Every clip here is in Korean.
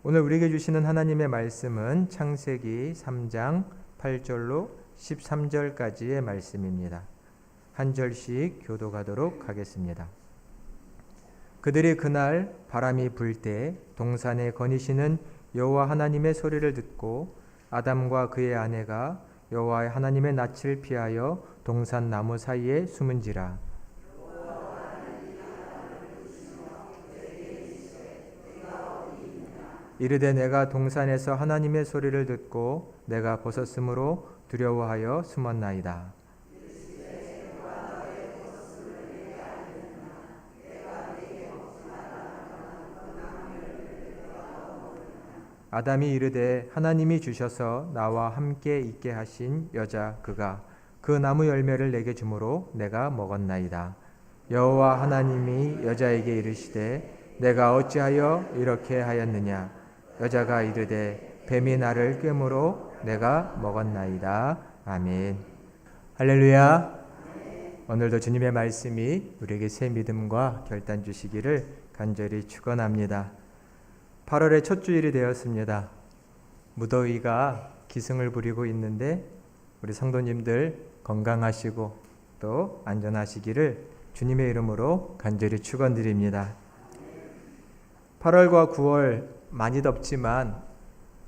오늘 우리에게 주시는 하나님의 말씀은 창세기 3장 8절로 13절까지의 말씀입니다. 한 절씩 교독하도록 하겠습니다. 그들이 그날 바람이 불 때 동산에 거니시는 여호와 하나님의 소리를 듣고 아담과 그의 아내가 여호와 하나님의 낯을 피하여 동산 나무 사이에 숨은지라. 이르되 내가 동산에서 하나님의 소리를 듣고 내가 벗었으므로 두려워하여 숨었나이다. 아담이 이르되 하나님이 주셔서 나와 함께 있게 하신 여자 그가 그 나무 열매를 내게 주므로 내가 먹었나이다. 여호와 하나님이 여자에게 이르시되 내가 어찌하여 이렇게 하였느냐. 여자가 이르되 뱀이 나를 꿰므로 내가 먹었나이다. 아멘. 할렐루야. 오늘도 주님의 말씀이 우리에게 새 믿음과 결단 주시기를 간절히 축원합니다. 8월의 첫 주일이 되었습니다. 무더위가 기승을 부리고 있는데 우리 성도님들 건강하시고 또 안전하시기를 주님의 이름으로 간절히 축원드립니다. 8월과 9월 많이 덥지만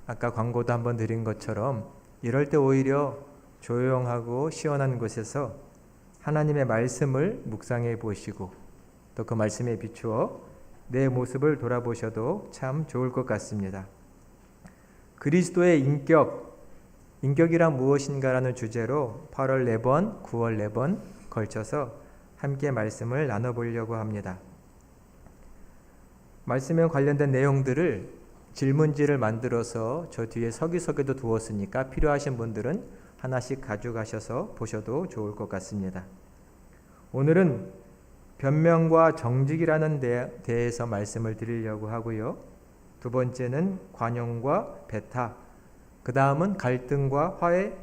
아까 광고도 한번 드린 것처럼 이럴 때 오히려 조용하고 시원한 곳에서 하나님의 말씀을 묵상해 보시고 또 그 말씀에 비추어 내 모습을 돌아보셔도 참 좋을 것 같습니다. 그리스도의 인격이란 무엇인가라는 주제로 8월 4번, 9월 4번 걸쳐서 함께 말씀을 나눠보려고 합니다. 말씀에 관련된 내용들을 질문지를 만들어서 저 뒤에 서기석에도 두었으니까 필요하신 분들은 하나씩 가져가셔서 보셔도 좋을 것 같습니다. 오늘은 변명과 정직이라는 데에서 말씀을 드리려고 하고요. 두 번째는 관용과 배타, 그 다음은 갈등과 화해,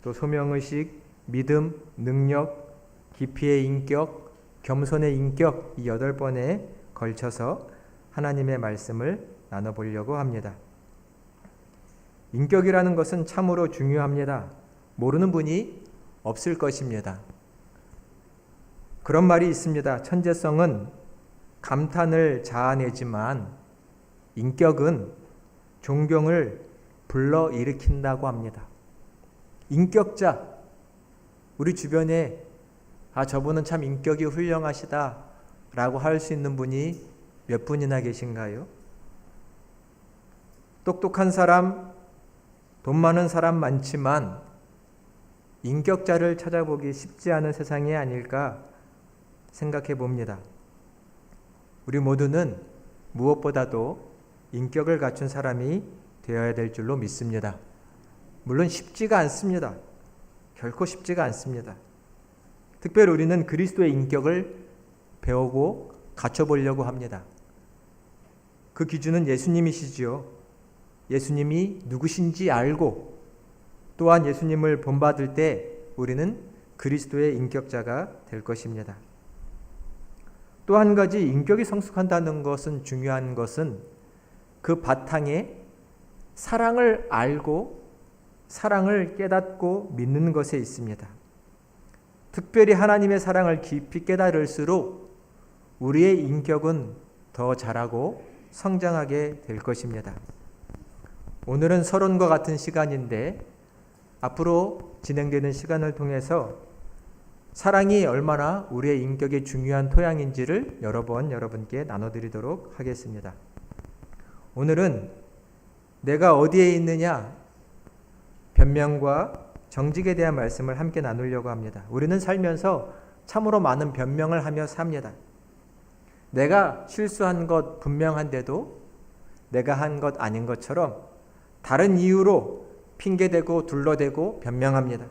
또 소명의식, 믿음, 능력, 깊이의 인격, 겸손의 인격, 이 8번에 걸쳐서 하나님의 말씀을 나눠보려고 합니다. 인격이라는 것은 참으로 중요합니다. 모르는 분이 없을 것입니다. 그런 말이 있습니다. 천재성은 감탄을 자아내지만 인격은 존경을 불러일으킨다고 합니다. 인격자, 우리 주변에 저분은 참 인격이 훌륭하시다 라고 할 수 있는 분이 몇 분이나 계신가요? 똑똑한 사람, 돈 많은 사람 많지만 인격자를 찾아보기 쉽지 않은 세상이 아닐까 생각해 봅니다. 우리 모두는 무엇보다도 인격을 갖춘 사람이 되어야 될 줄로 믿습니다. 물론 쉽지가 않습니다. 결코 쉽지가 않습니다. 특별히 우리는 그리스도의 인격을 배우고 갖춰보려고 합니다. 그 기준은 예수님이시지요. 예수님이 누구신지 알고 또한 예수님을 본받을 때 우리는 그리스도의 인격자가 될 것입니다. 또 한 가지 인격이 성숙한다는 것은 중요한 것은 그 바탕에 사랑을 알고 사랑을 깨닫고 믿는 것에 있습니다. 특별히 하나님의 사랑을 깊이 깨달을수록 우리의 인격은 더 자라고 성장하게 될 것입니다. 오늘은 서론과 같은 시간인데 앞으로 진행되는 시간을 통해서 사랑이 얼마나 우리의 인격의 중요한 토양인지를 여러 번 여러분께 나눠드리도록 하겠습니다. 오늘은 내가 어디에 있느냐, 변명과 정직에 대한 말씀을 함께 나누려고 합니다. 우리는 살면서 참으로 많은 변명을 하며 삽니다. 내가 실수한 것 분명한데도 내가 한 것 아닌 것처럼 다른 이유로 핑계대고 둘러대고 변명합니다.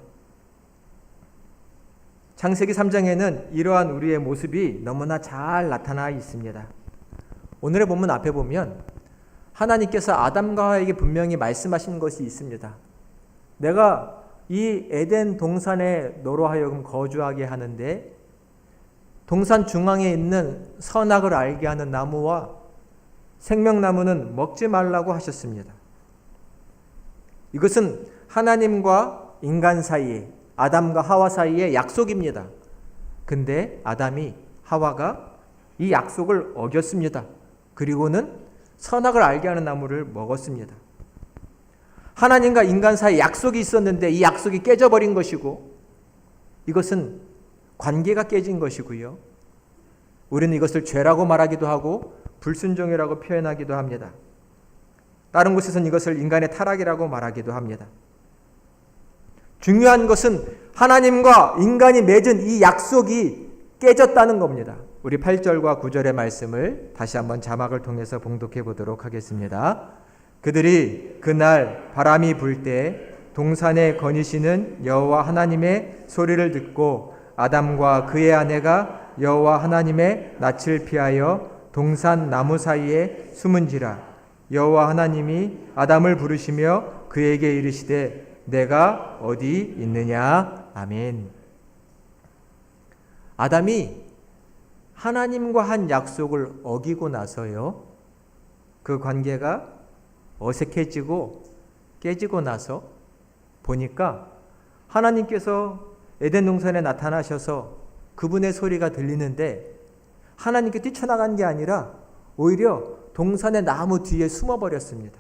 창세기 3장에는 이러한 우리의 모습이 너무나 잘 나타나 있습니다. 오늘의 본문 앞에 보면 하나님께서 아담과 하와에게 분명히 말씀하신 것이 있습니다. 내가 이 에덴 동산에 너로 하여금 거주하게 하는데 동산 중앙에 있는 선악을 알게 하는 나무와 생명나무는 먹지 말라고 하셨습니다. 이것은 하나님과 인간 사이에, 아담과 하와 사이의 약속입니다. 근데 아담이, 하와가 이 약속을 어겼습니다. 그리고는 선악을 알게 하는 나무를 먹었습니다. 하나님과 인간 사이에 약속이 있었는데 이 약속이 깨져버린 것이고, 이것은 관계가 깨진 것이고요. 우리는 이것을 죄라고 말하기도 하고 불순종이라고 표현하기도 합니다. 다른 곳에서는 이것을 인간의 타락이라고 말하기도 합니다. 중요한 것은 하나님과 인간이 맺은 이 약속이 깨졌다는 겁니다. 우리 8절과 9절의 말씀을 다시 한번 자막을 통해서 봉독해 보도록 하겠습니다. 그들이 그날 바람이 불 때 동산에 거니시는 여호와 하나님의 소리를 듣고 아담과 그의 아내가 여호와 하나님의 낯을 피하여 동산 나무 사이에 숨은지라. 여호와 하나님이 아담을 부르시며 그에게 이르시되 내가 어디 있느냐. 아멘. 아담이 하나님과 한 약속을 어기고 나서요, 그 관계가 어색해지고 깨지고 나서 보니까 하나님께서 에덴 동산에 나타나셔서 그분의 소리가 들리는데 하나님께 뛰쳐나간 게 아니라 오히려 동산의 나무 뒤에 숨어버렸습니다.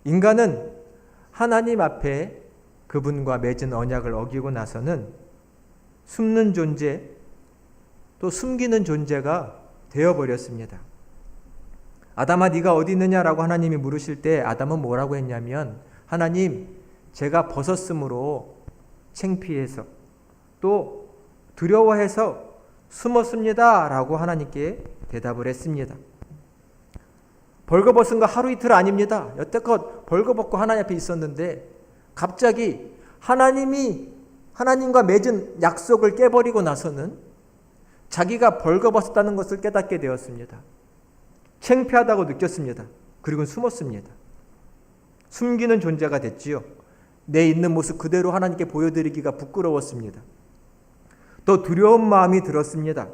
인간은 하나님 앞에 그분과 맺은 언약을 어기고 나서는 숨는 존재, 또 숨기는 존재가 되어버렸습니다. 아담아 네가 어디 있느냐라고 하나님이 물으실 때 아담은 뭐라고 했냐면, 하나님 제가 벗었으므로 창피해서 또 두려워해서 숨었습니다 라고 하나님께 대답을 했습니다. 벌거벗은 거 하루 이틀 아닙니다. 여태껏 벌거벗고 하나님 앞에 있었는데 갑자기 하나님과 맺은 약속을 깨버리고 나서는 자기가 벌거벗었다는 것을 깨닫게 되었습니다. 창피하다고 느꼈습니다. 그리고 숨었습니다. 숨기는 존재가 됐지요. 내 있는 모습 그대로 하나님께 보여드리기가 부끄러웠습니다. 또 두려운 마음이 들었습니다.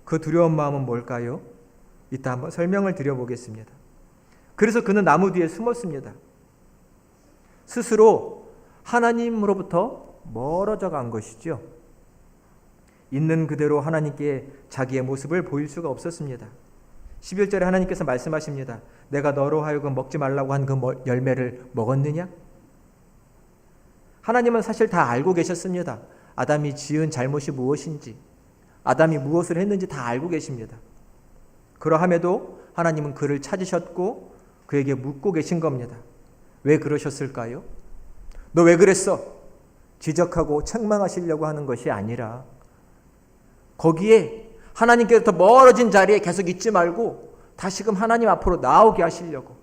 그 두려운 마음은 뭘까요? 이따 한번 설명을 드려보겠습니다. 그래서 그는 나무 뒤에 숨었습니다. 스스로 하나님으로부터 멀어져 간 것이죠. 있는 그대로 하나님께 자기의 모습을 보일 수가 없었습니다. 11절에 하나님께서 말씀하십니다. 내가 너로 하여금 먹지 말라고 한 그 열매를 먹었느냐? 하나님은 사실 다 알고 계셨습니다. 아담이 지은 잘못이 무엇인지, 아담이 무엇을 했는지 다 알고 계십니다. 그러함에도 하나님은 그를 찾으셨고 그에게 묻고 계신 겁니다. 왜 그러셨을까요? 너 왜 그랬어? 지적하고 책망하시려고 하는 것이 아니라 거기에 하나님께로부터 멀어진 자리에 계속 있지 말고 다시금 하나님 앞으로 나오게 하시려고,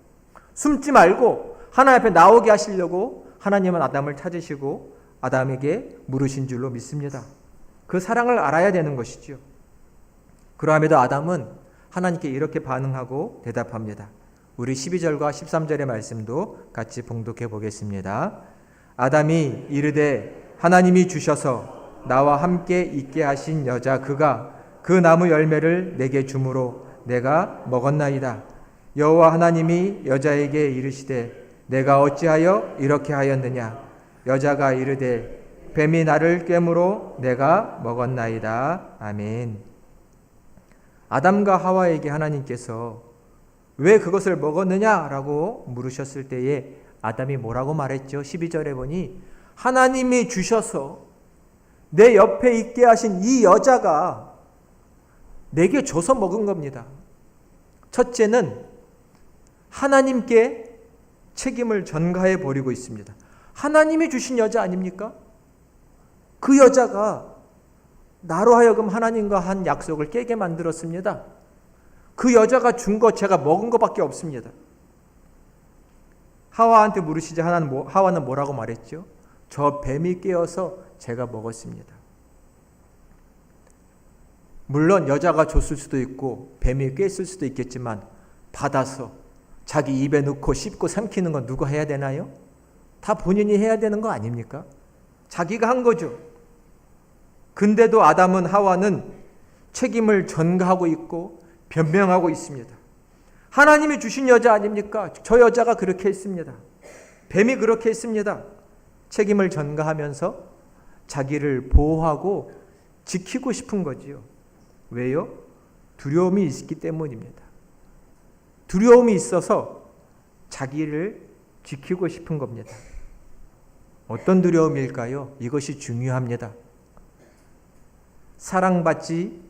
숨지 말고 하나님 앞에 나오게 하시려고 하나님은 아담을 찾으시고 아담에게 물으신 줄로 믿습니다. 그 사랑을 알아야 되는 것이죠. 그러함에도 아담은 하나님께 이렇게 반응하고 대답합니다. 우리 12절과 13절의 말씀도 같이 봉독해 보겠습니다. 아담이 이르되 하나님이 주셔서 나와 함께 있게 하신 여자 그가 그 나무 열매를 내게 주므로 내가 먹었나이다. 여호와 하나님이 여자에게 이르시되 내가 어찌하여 이렇게 하였느냐? 여자가 이르되 뱀이 나를 꿰므로 내가 먹었나이다. 아멘. 아담과 하와에게 하나님께서 왜 그것을 먹었느냐라고 물으셨을 때에 아담이 뭐라고 말했죠? 12절에 보니 하나님이 주셔서 내 옆에 있게 하신 이 여자가 내게 줘서 먹은 겁니다. 첫째는 하나님께 책임을 전가해 버리고 있습니다. 하나님이 주신 여자 아닙니까? 그 여자가 나로 하여금 하나님과 한 약속을 깨게 만들었습니다. 그 여자가 준 거 제가 먹은 것밖에 없습니다. 하와한테 물으시자 하와는 뭐라고 말했죠? 저 뱀이 깨어서 제가 먹었습니다. 물론 여자가 줬을 수도 있고 뱀이 꿰었을 수도 있겠지만 받아서 자기 입에 넣고 씹고 삼키는 건 누가 해야 되나요? 다 본인이 해야 되는 거 아닙니까? 자기가 한 거죠. 근데도 아담은 하와는 책임을 전가하고 있고 변명하고 있습니다. 하나님이 주신 여자 아닙니까? 저 여자가 그렇게 했습니다. 뱀이 그렇게 했습니다. 책임을 전가하면서 자기를 보호하고 지키고 싶은 거지요. 왜요? 두려움이 있기 때문입니다. 두려움이 있어서 자기를 지키고 싶은 겁니다. 어떤 두려움일까요? 이것이 중요합니다. 사랑받지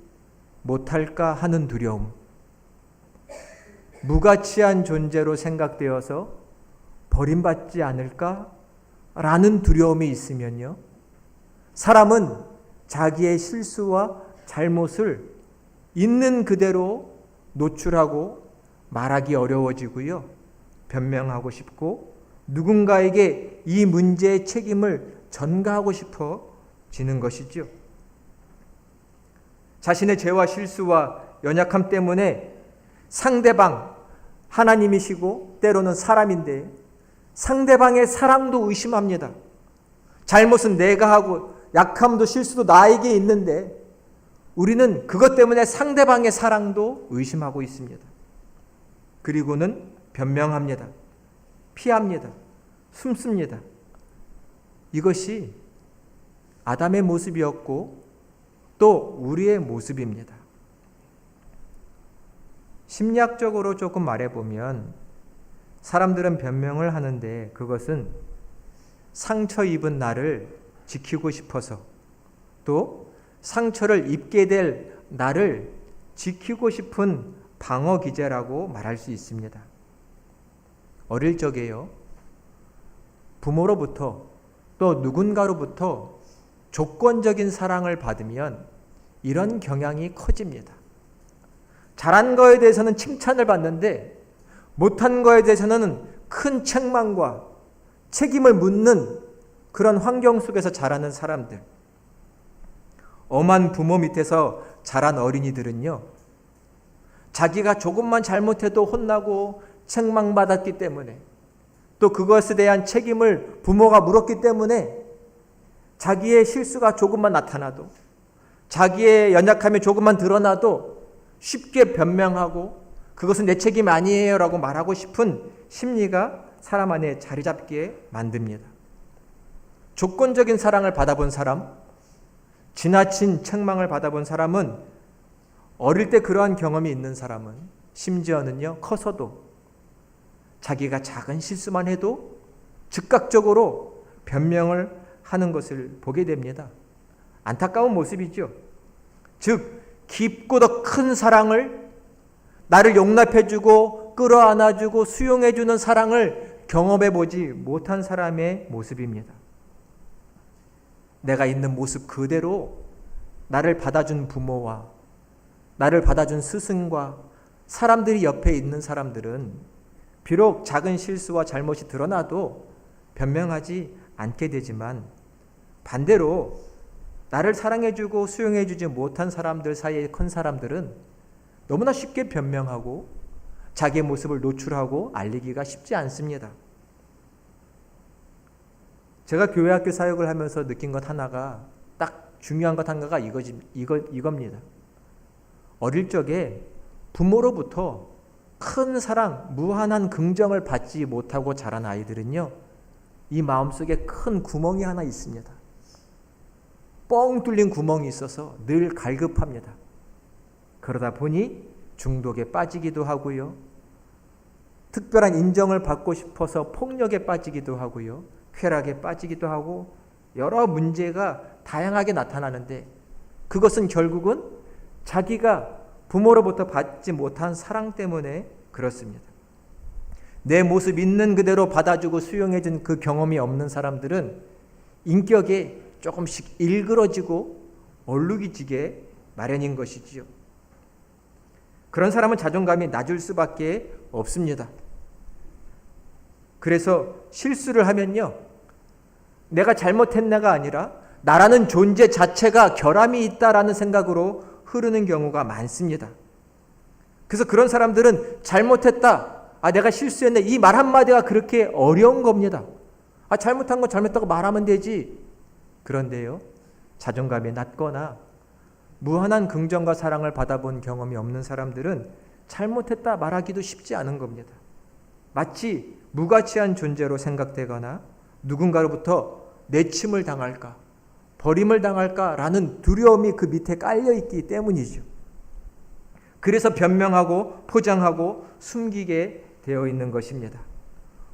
못할까 하는 두려움. 무가치한 존재로 생각되어서 버림받지 않을까 라는 두려움이 있으면요, 사람은 자기의 실수와 잘못을 있는 그대로 노출하고 말하기 어려워지고요, 변명하고 싶고 누군가에게 이 문제의 책임을 전가하고 싶어지는 것이죠. 자신의 죄와 실수와 연약함 때문에 상대방, 하나님이시고 때로는 사람인데 상대방의 사랑도 의심합니다. 잘못은 내가 하고 약함도 실수도 나에게 있는데 우리는 그것 때문에 상대방의 사랑도 의심하고 있습니다. 그리고는 변명합니다. 피합니다. 숨습니다. 이것이 아담의 모습이었고 또 우리의 모습입니다. 심리학적으로 조금 말해보면 사람들은 변명을 하는데 그것은 상처 입은 나를 지키고 싶어서 또 상처를 입게 될 나를 지키고 싶은 방어 기제라고 말할 수 있습니다. 어릴 적에요, 부모로부터 또 누군가로부터 조건적인 사랑을 받으면 이런 경향이 커집니다. 잘한 거에 대해서는 칭찬을 받는데 못한 거에 대해서는 큰 책망과 책임을 묻는 그런 환경 속에서 자라는 사람들, 엄한 부모 밑에서 자란 어린이들은요, 자기가 조금만 잘못해도 혼나고 책망받았기 때문에 또 그것에 대한 책임을 부모가 물었기 때문에 자기의 실수가 조금만 나타나도 자기의 연약함이 조금만 드러나도 쉽게 변명하고 그것은 내 책임 아니에요 라고 말하고 싶은 심리가 사람 안에 자리 잡게 만듭니다. 조건적인 사랑을 받아본 사람, 지나친 책망을 받아본 사람은, 어릴 때 그러한 경험이 있는 사람은 심지어는요, 커서도 자기가 작은 실수만 해도 즉각적으로 변명을 하는 것을 보게 됩니다. 안타까운 모습이죠. 즉 깊고 더 큰 사랑을, 나를 용납해주고 끌어안아주고 수용해주는 사랑을 경험해보지 못한 사람의 모습입니다. 내가 있는 모습 그대로 나를 받아준 부모와 나를 받아준 스승과 사람들이 옆에 있는 사람들은 비록 작은 실수와 잘못이 드러나도 변명하지 않게 되지만, 반대로 나를 사랑해주고 수용해주지 못한 사람들 사이의 큰 사람들은 너무나 쉽게 변명하고 자기의 모습을 노출하고 알리기가 쉽지 않습니다. 제가 교회학교 사역을 하면서 느낀 것 하나가, 딱 중요한 것 하나가 이겁니다. 어릴 적에 부모로부터 큰 사랑, 무한한 긍정을 받지 못하고 자란 아이들은요, 이 마음속에 큰 구멍이 하나 있습니다. 뻥 뚫린 구멍이 있어서 늘 갈급합니다. 그러다 보니 중독에 빠지기도 하고요, 특별한 인정을 받고 싶어서 폭력에 빠지기도 하고요, 쾌락에 빠지기도 하고, 여러 문제가 다양하게 나타나는데 그것은 결국은 자기가 부모로부터 받지 못한 사랑 때문에 그렇습니다. 내 모습 있는 그대로 받아주고 수용해준 그 경험이 없는 사람들은 인격에 조금씩 일그러지고 얼룩이지게 마련인 것이지요. 그런 사람은 자존감이 낮을 수밖에 없습니다. 그래서 실수를 하면요, 내가 잘못했나가 아니라 나라는 존재 자체가 결함이 있다라는 생각으로 흐르는 경우가 많습니다. 그래서 그런 사람들은 잘못했다, 내가 실수했네, 이 말 한마디가 그렇게 어려운 겁니다. 잘못한 건 잘못했다고 말하면 되지. 그런데요, 자존감이 낮거나 무한한 긍정과 사랑을 받아본 경험이 없는 사람들은 잘못했다 말하기도 쉽지 않은 겁니다. 마치 무가치한 존재로 생각되거나 누군가로부터 내침을 당할까, 버림을 당할까라는 두려움이 그 밑에 깔려있기 때문이죠. 그래서 변명하고 포장하고 숨기게 되어 있는 것입니다.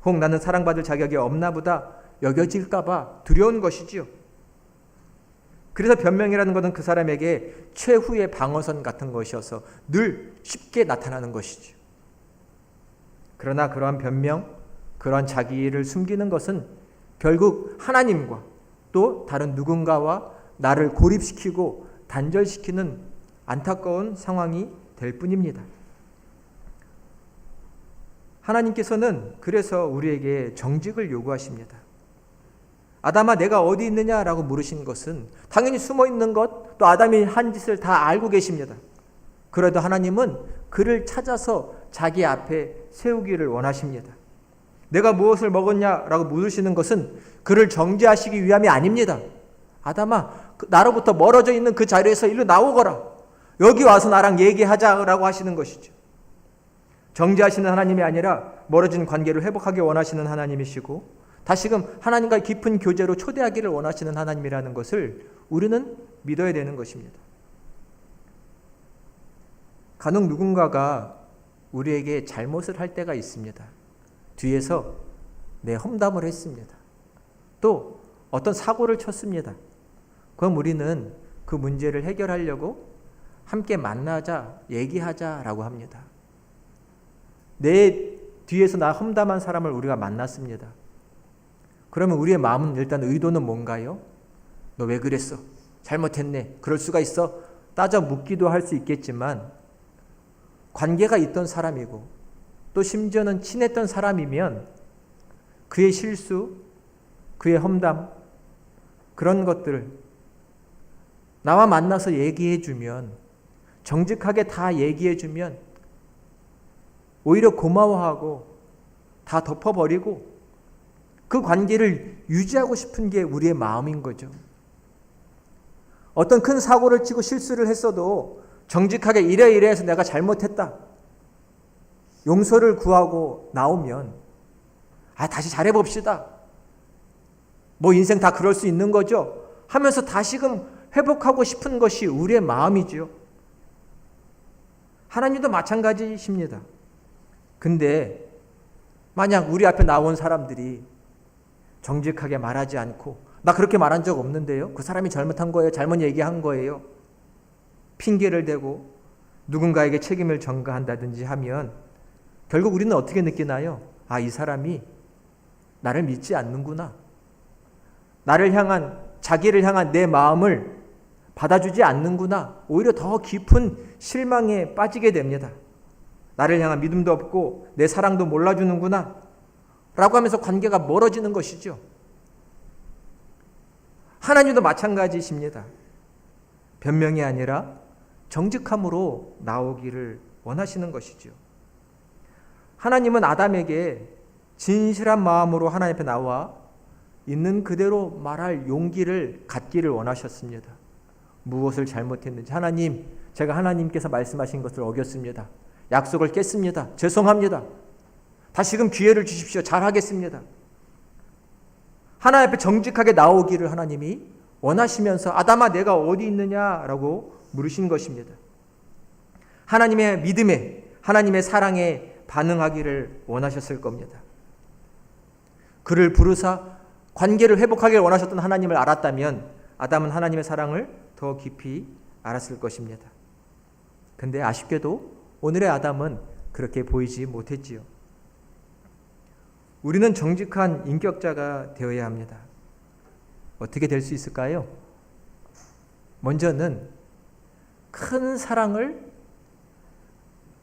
혹 나는 사랑받을 자격이 없나 보다 여겨질까봐 두려운 것이지요. 그래서 변명이라는 것은 그 사람에게 최후의 방어선 같은 것이어서 늘 쉽게 나타나는 것이죠. 그러나 그러한 변명, 그러한 자기를 숨기는 것은 결국 하나님과 또 다른 누군가와 나를 고립시키고 단절시키는 안타까운 상황이 될 뿐입니다. 하나님께서는 그래서 우리에게 정직을 요구하십니다. 아담아 내가 어디 있느냐라고 물으신 것은 당연히 숨어있는 것, 또 아담이 한 짓을 다 알고 계십니다. 그래도 하나님은 그를 찾아서 자기 앞에 세우기를 원하십니다. 내가 무엇을 먹었냐라고 물으시는 것은 그를 정죄하시기 위함이 아닙니다. 아담아 나로부터 멀어져 있는 그 자리에서 일로 나오거라. 여기 와서 나랑 얘기하자라고 하시는 것이죠. 정죄하시는 하나님이 아니라 멀어진 관계를 회복하기 원하시는 하나님이시고 다시금 하나님과의 깊은 교제로 초대하기를 원하시는 하나님이라는 것을 우리는 믿어야 되는 것입니다. 간혹 누군가가 우리에게 잘못을 할 때가 있습니다. 뒤에서 내 험담을 했습니다. 또 어떤 사고를 쳤습니다. 그럼 우리는 그 문제를 해결하려고 함께 만나자, 얘기하자라고 합니다. 내 뒤에서 나 험담한 사람을 우리가 만났습니다. 그러면 우리의 마음은 일단 의도는 뭔가요? 너 왜 그랬어? 잘못했네. 그럴 수가 있어? 따져 묻기도 할 수 있겠지만 관계가 있던 사람이고 또 심지어는 친했던 사람이면 그의 실수, 그의 험담 그런 것들을 나와 만나서 얘기해주면 정직하게 다 얘기해주면 오히려 고마워하고 다 덮어버리고 그 관계를 유지하고 싶은 게 우리의 마음인 거죠. 어떤 큰 사고를 치고 실수를 했어도 정직하게 이래 해서 내가 잘못했다. 용서를 구하고 나오면 다시 잘해봅시다. 뭐 인생 다 그럴 수 있는 거죠. 하면서 다시금 회복하고 싶은 것이 우리의 마음이지요. 하나님도 마찬가지십니다. 근데 만약 우리 앞에 나온 사람들이 정직하게 말하지 않고 나 그렇게 말한 적 없는데요. 그 사람이 잘못한 거예요. 잘못 얘기한 거예요. 핑계를 대고 누군가에게 책임을 전가한다든지 하면 결국 우리는 어떻게 느끼나요? 이 사람이 나를 믿지 않는구나. 나를 향한, 자기를 향한 내 마음을 받아주지 않는구나. 오히려 더 깊은 실망에 빠지게 됩니다. 나를 향한 믿음도 없고 내 사랑도 몰라주는구나 라고 하면서 관계가 멀어지는 것이죠. 하나님도 마찬가지십니다. 변명이 아니라 정직함으로 나오기를 원하시는 것이죠. 하나님은 아담에게 진실한 마음으로 하나님 앞에 나와 있는 그대로 말할 용기를 갖기를 원하셨습니다. 무엇을 잘못했는지 하나님, 제가 하나님께서 말씀하신 것을 어겼습니다. 약속을 깼습니다. 죄송합니다. 다시금 기회를 주십시오. 잘하겠습니다. 하나님 앞에 정직하게 나오기를 하나님이 원하시면서 아담아 내가 어디 있느냐라고 물으신 것입니다. 하나님의 믿음에, 하나님의 사랑에 반응하기를 원하셨을 겁니다. 그를 부르사 관계를 회복하기를 원하셨던 하나님을 알았다면 아담은 하나님의 사랑을 더 깊이 알았을 것입니다. 근데 아쉽게도 오늘의 아담은 그렇게 보이지 못했지요. 우리는 정직한 인격자가 되어야 합니다. 어떻게 될 수 있을까요? 먼저는 큰 사랑을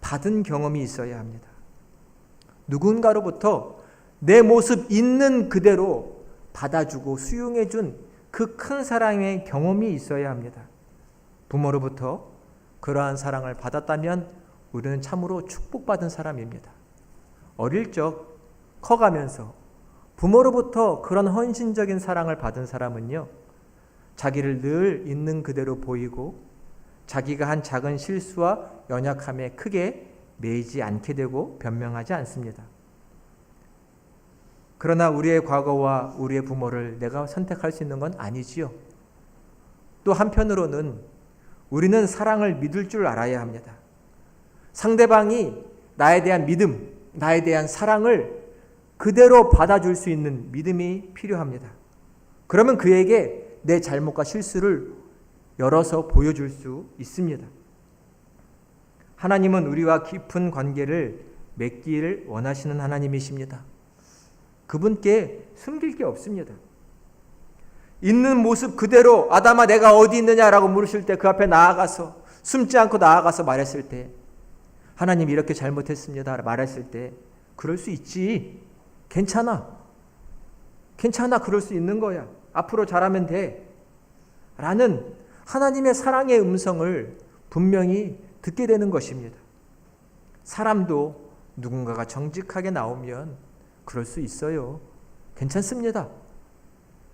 받은 경험이 있어야 합니다. 누군가로부터 내 모습 있는 그대로 받아주고 수용해준 그 큰 사랑의 경험이 있어야 합니다. 부모로부터 그러한 사랑을 받았다면 우리는 참으로 축복받은 사람입니다. 어릴 적 커가면서 부모로부터 그런 헌신적인 사랑을 받은 사람은요, 자기를 늘 있는 그대로 보이고 자기가 한 작은 실수와 연약함에 크게 매이지 않게 되고 변명하지 않습니다. 그러나 우리의 과거와 우리의 부모를 내가 선택할 수 있는 건 아니지요. 또 한편으로는 우리는 사랑을 믿을 줄 알아야 합니다. 상대방이 나에 대한 믿음, 나에 대한 사랑을 그대로 받아줄 수 있는 믿음이 필요합니다. 그러면 그에게 내 잘못과 실수를 열어서 보여줄 수 있습니다. 하나님은 우리와 깊은 관계를 맺기를 원하시는 하나님이십니다. 그분께 숨길 게 없습니다. 있는 모습 그대로 아담아 내가 어디 있느냐라고 물으실 때 그 앞에 나아가서 숨지 않고 나아가서 말했을 때 하나님 이렇게 잘못했습니다 말했을 때 그럴 수 있지. 괜찮아 그럴 수 있는 거야. 앞으로 잘하면 돼 라는 하나님의 사랑의 음성을 분명히 듣게 되는 것입니다. 사람도 누군가가 정직하게 나오면 그럴 수 있어요. 괜찮습니다.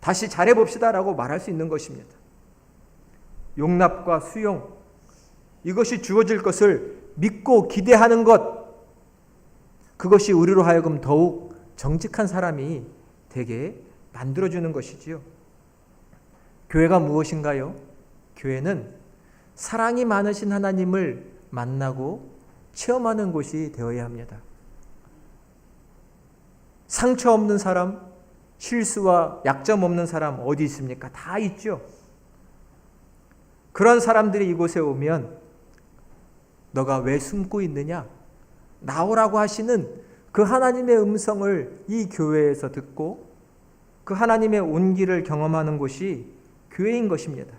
다시 잘해봅시다 라고 말할 수 있는 것입니다. 용납과 수용, 이것이 주어질 것을 믿고 기대하는 것, 그것이 우리로 하여금 더욱 정직한 사람이 되게 만들어주는 것이지요. 교회가 무엇인가요? 교회는 사랑이 많으신 하나님을 만나고 체험하는 곳이 되어야 합니다. 상처 없는 사람, 실수와 약점 없는 사람 어디 있습니까? 다 있죠. 그런 사람들이 이곳에 오면 너가 왜 숨고 있느냐? 나오라고 하시는 그 하나님의 음성을 이 교회에서 듣고 그 하나님의 온기를 경험하는 곳이 교회인 것입니다.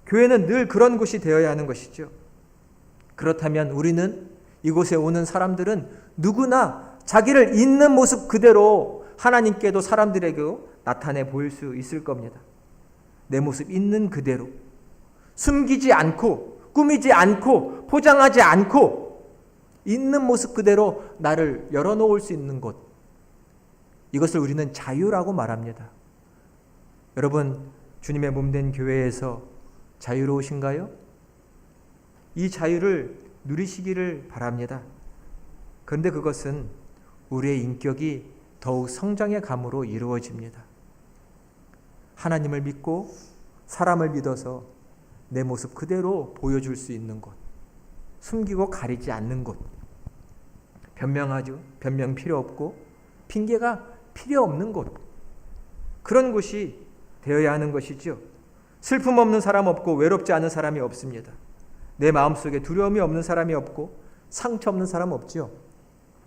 교회는 늘 그런 곳이 되어야 하는 것이죠. 그렇다면 우리는 이곳에 오는 사람들은 누구나 자기를 있는 모습 그대로 하나님께도 사람들에게도 나타내 보일 수 있을 겁니다. 내 모습 있는 그대로 숨기지 않고 꾸미지 않고 포장하지 않고 있는 모습 그대로 나를 열어놓을 수 있는 곳, 이것을 우리는 자유라고 말합니다. 여러분, 주님의 몸된 교회에서 자유로우신가요? 이 자유를 누리시기를 바랍니다. 그런데 그것은 우리의 인격이 더욱 성장의 감으로 이루어집니다. 하나님을 믿고 사람을 믿어서 내 모습 그대로 보여줄 수 있는 곳, 숨기고 가리지 않는 곳, 변명 필요 없고 핑계가 필요 없는 곳, 그런 곳이 되어야 하는 것이죠. 슬픔 없는 사람 없고 외롭지 않은 사람이 없습니다. 내 마음속에 두려움이 없는 사람이 없고 상처 없는 사람 없지요.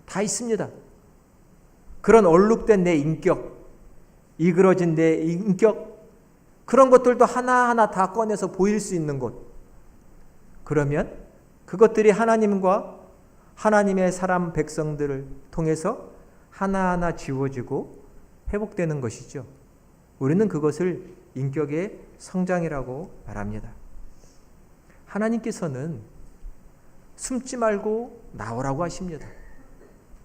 다 있습니다. 그런 얼룩된 내 인격, 이그러진 내 인격, 그런 것들도 하나하나 다 꺼내서 보일 수 있는 곳, 그러면 그것들이 하나님과 하나님의 사람 백성들을 통해서 하나하나 지워지고 회복되는 것이죠. 우리는 그것을 인격의 성장이라고 말합니다. 하나님께서는 숨지 말고 나오라고 하십니다.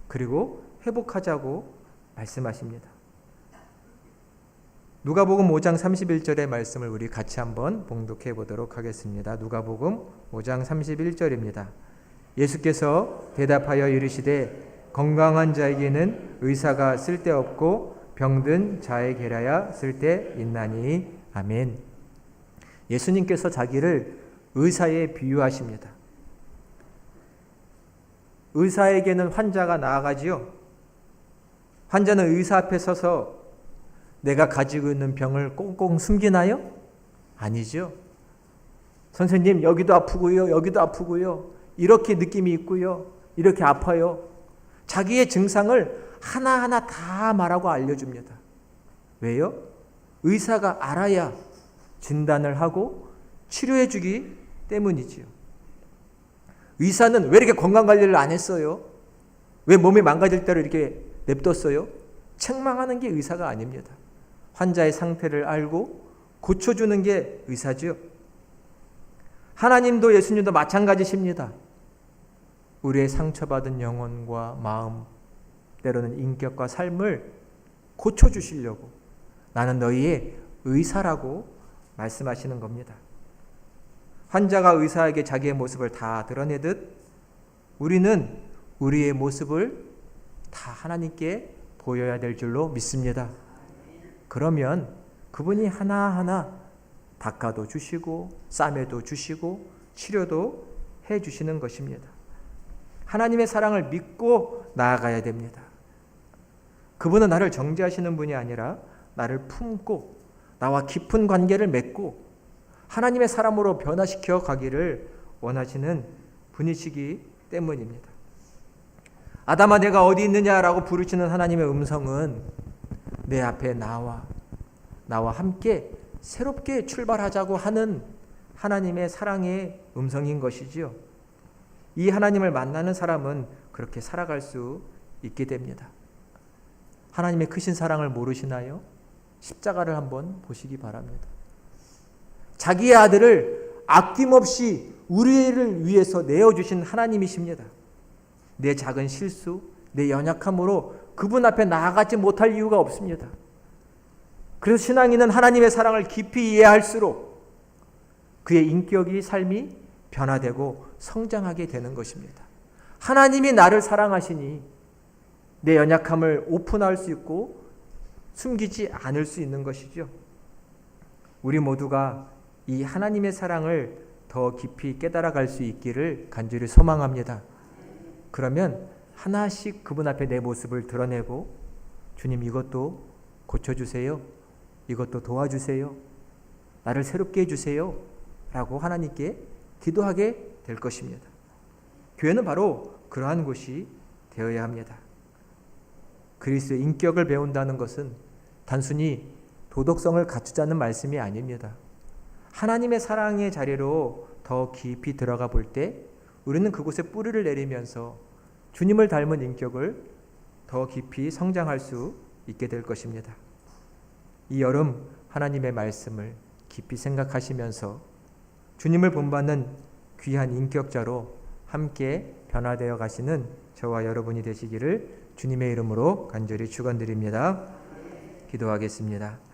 그리고 회복하자고 말씀하십니다. 누가복음 5장 31절의 말씀을 우리 같이 한번 봉독해 보도록 하겠습니다. 누가복음 5장 31절입니다. 예수께서 대답하여 이르시되 건강한 자에게는 의사가 쓸데없고 병든 자에게라야 쓸데있나니. 아멘. 예수님께서 자기를 의사에 비유하십니다. 의사에게는 환자가 나아가지요. 환자는 의사 앞에 서서 내가 가지고 있는 병을 꽁꽁 숨기나요? 아니죠. 선생님, 여기도 아프고요, 여기도 아프고요, 이렇게 느낌이 있고요, 이렇게 아파요. 자기의 증상을 하나하나 다 말하고 알려줍니다. 왜요? 의사가 알아야 진단을 하고 치료해 주기 때문이지요. 의사는 왜 이렇게 건강관리를 안 했어요? 왜 몸이 망가질 대로 이렇게 냅뒀어요? 책망하는 게 의사가 아닙니다. 환자의 상태를 알고 고쳐주는 게 의사죠. 하나님도 예수님도 마찬가지십니다. 우리의 상처받은 영혼과 마음, 때로는 인격과 삶을 고쳐주시려고 나는 너희의 의사라고 말씀하시는 겁니다. 환자가 의사에게 자기의 모습을 다 드러내듯 우리는 우리의 모습을 다 하나님께 보여야 될 줄로 믿습니다. 그러면 그분이 하나하나 닦아도 주시고 싸매도 주시고 치료도 해 주시는 것입니다. 하나님의 사랑을 믿고 나아가야 됩니다. 그분은 나를 정죄하시는 분이 아니라 나를 품고 나와 깊은 관계를 맺고 하나님의 사람으로 변화시켜 가기를 원하시는 분이시기 때문입니다. 아담아 내가 어디 있느냐라고 부르시는 하나님의 음성은 내 앞에 나와 함께 새롭게 출발하자고 하는 하나님의 사랑의 음성인 것이지요. 이 하나님을 만나는 사람은 그렇게 살아갈 수 있게 됩니다. 하나님의 크신 사랑을 모르시나요? 십자가를 한번 보시기 바랍니다. 자기의 아들을 아낌없이 우리를 위해서 내어주신 하나님이십니다. 내 작은 실수, 내 연약함으로 그분 앞에 나아가지 못할 이유가 없습니다. 그래서 신앙인은 하나님의 사랑을 깊이 이해할수록 그의 인격이 삶이 변화되고 성장하게 되는 것입니다. 하나님이 나를 사랑하시니 내 연약함을 오픈할 수 있고 숨기지 않을 수 있는 것이죠. 우리 모두가 이 하나님의 사랑을 더 깊이 깨달아갈 수 있기를 간절히 소망합니다. 그러면 하나씩 그분 앞에 내 모습을 드러내고 주님 이것도 고쳐주세요. 이것도 도와주세요. 나를 새롭게 해주세요. 라고 하나님께 기도하게 될 것입니다. 교회는 바로 그러한 곳이 되어야 합니다. 그리스도의 인격을 배운다는 것은 단순히 도덕성을 갖추자는 말씀이 아닙니다. 하나님의 사랑의 자리로 더 깊이 들어가 볼 때 우리는 그곳에 뿌리를 내리면서 주님을 닮은 인격을 더 깊이 성장할 수 있게 될 것입니다. 이 여름 하나님의 말씀을 깊이 생각하시면서 주님을 본받는 귀한 인격자로 함께 변화되어 가시는 저와 여러분이 되시기를 주님의 이름으로 간절히 축원드립니다. 기도하겠습니다.